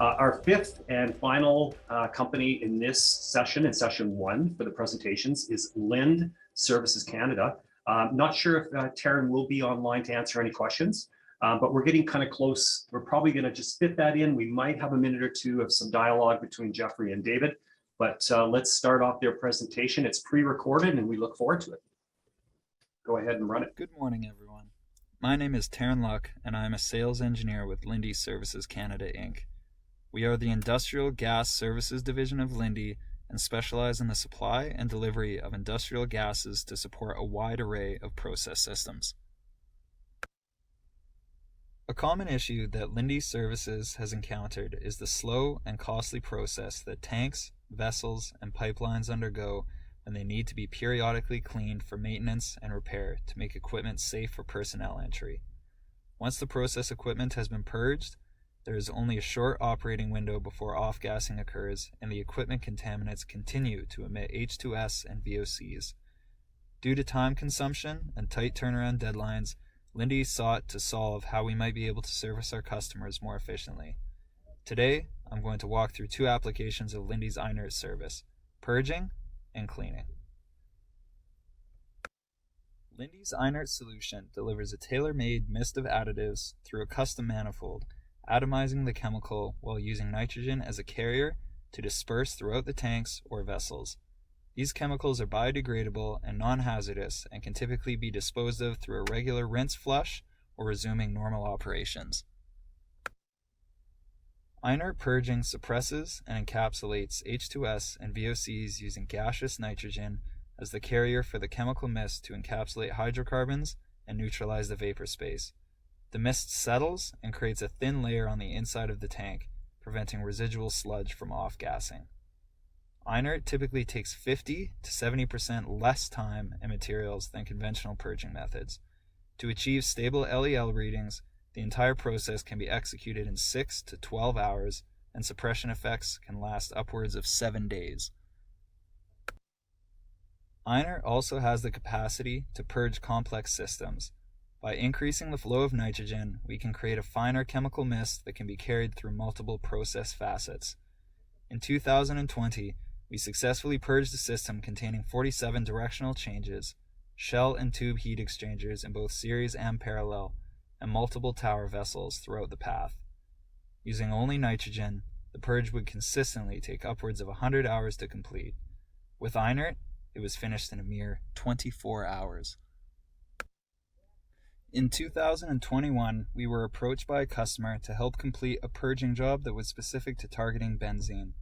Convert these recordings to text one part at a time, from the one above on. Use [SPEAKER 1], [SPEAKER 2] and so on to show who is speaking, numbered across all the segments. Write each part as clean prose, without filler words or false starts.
[SPEAKER 1] Our fifth and final company in this session, in session one for the presentations, is Linde Services Canada. Not sure if Taryn will be online to answer any questions, but we're getting kind of close. We're probably going to just fit that in. We might have a minute or two of some dialogue between Jeffrey and David, but let's start off their presentation. It's pre-recorded and we look forward to it. Go ahead and run it.
[SPEAKER 2] Good morning, everyone. My name is Taryn Luck, and I am a sales engineer with Linde Services Canada, Inc. We are the Industrial Gas Services Division of Linde and specialize in the supply and delivery of industrial gases to support a wide array of process systems. A common issue that Linde Services has encountered is the slow and costly process that tanks, vessels, and pipelines undergo when they need to be periodically cleaned for maintenance and repair to make equipment safe for personnel entry. Once the process equipment has been purged, there is only a short operating window before off-gassing occurs and the equipment contaminants continue to emit H2S and VOCs. Due to time consumption and tight turnaround deadlines, Linde sought to solve how we might be able to service our customers more efficiently. Today, I'm going to walk through two applications of Linde's Inert service, purging and cleaning. Linde's Inert solution delivers a tailor-made mist of additives through a custom manifold, atomizing the chemical while using nitrogen as a carrier to disperse throughout the tanks or vessels. These chemicals are biodegradable and non-hazardous and can typically be disposed of through a regular rinse flush or resuming normal operations. Inert purging suppresses and encapsulates H2S and VOCs using gaseous nitrogen as the carrier for the chemical mist to encapsulate hydrocarbons and neutralize the vapor space. The mist settles and creates a thin layer on the inside of the tank, preventing residual sludge from off-gassing. Inert typically takes 50 to 70% less time and materials than conventional purging methods. To achieve stable LEL readings, the entire process can be executed in 6 to 12 hours, and suppression effects can last upwards of 7 days. Inert also has the capacity to purge complex systems. By increasing the flow of nitrogen, we can create a finer chemical mist that can be carried through multiple process facets. In 2020, we successfully purged a system containing 47 directional changes, shell and tube heat exchangers in both series and parallel, and multiple tower vessels throughout the path. Using only nitrogen, the purge would consistently take upwards of 100 hours to complete. With Inert, it was finished in a mere 24 hours. In 2021, we were approached by a customer to help complete a purging job that was specific to targeting benzene.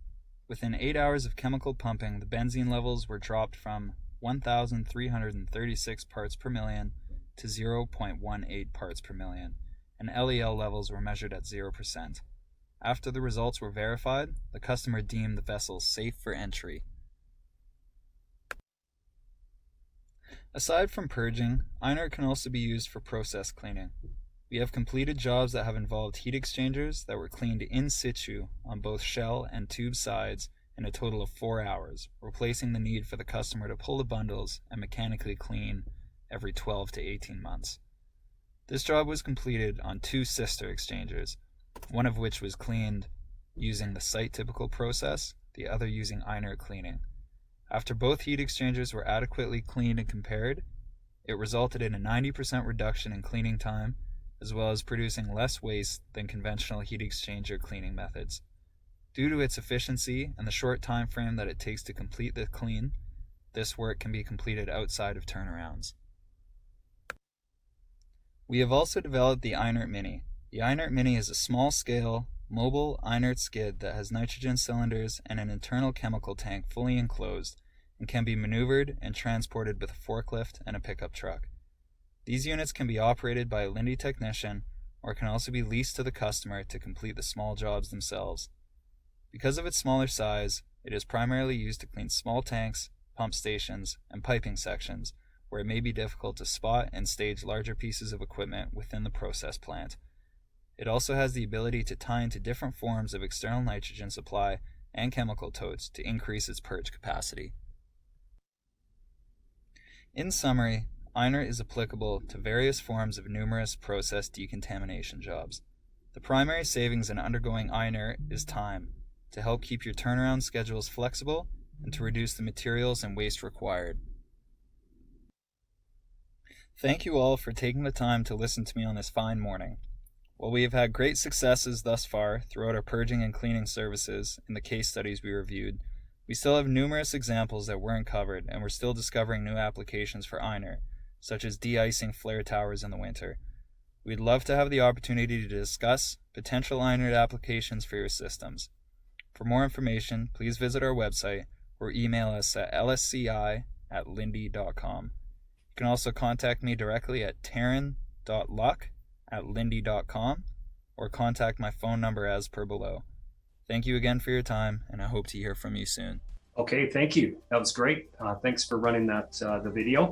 [SPEAKER 2] Within 8 hours of chemical pumping, the benzene levels were dropped from 1,336 parts per million to 0.18 parts per million, and LEL levels were measured at 0%. After the results were verified, the customer deemed the vessel safe for entry. Aside from purging, Inert can also be used for process cleaning. We have completed jobs that have involved heat exchangers that were cleaned in situ on both shell and tube sides in a total of 4 hours, replacing the need for the customer to pull the bundles and mechanically clean every 12 to 18 months. This job was completed on 2 sister exchangers, one of which was cleaned using the site-typical process, the other using Inert cleaning. After both heat exchangers were adequately cleaned and compared, it resulted in a 90% reduction in cleaning time, as well as producing less waste than conventional heat exchanger cleaning methods. Due to its efficiency and the short time frame that it takes to complete the clean, this work can be completed outside of turnarounds. We have also developed the Inert Mini. The Inert Mini is a small-scale, mobile Inert skid that has nitrogen cylinders and an internal chemical tank fully enclosed and can be maneuvered and transported with a forklift and a pickup truck. These units can be operated by a Linde technician or can also be leased to the customer to complete the small jobs themselves. Because of its smaller size, it is primarily used to clean small tanks, pump stations, and piping sections where it may be difficult to spot and stage larger pieces of equipment within the process plant. It also has the ability to tie into different forms of external nitrogen supply and chemical totes to increase its purge capacity. In summary, Inert is applicable to various forms of numerous process decontamination jobs. The primary savings in undergoing Inert is time, to help keep your turnaround schedules flexible and to reduce the materials and waste required. Thank you all for taking the time to listen to me on this fine morning. While we have had great successes thus far throughout our purging and cleaning services in the case studies we reviewed, we still have numerous examples that weren't covered, and we're still discovering new applications for Inert, such as de-icing flare towers in the winter. We'd love to have the opportunity to discuss potential Inert applications for your systems. For more information, please visit our website or email us at lsci@linde.com. You can also contact me directly at taryn.luck@linde.com or contact my phone number as per below. Thank you again for your time, and I hope to hear from you soon.
[SPEAKER 1] Okay, thank you. That was great. Thanks for running the video.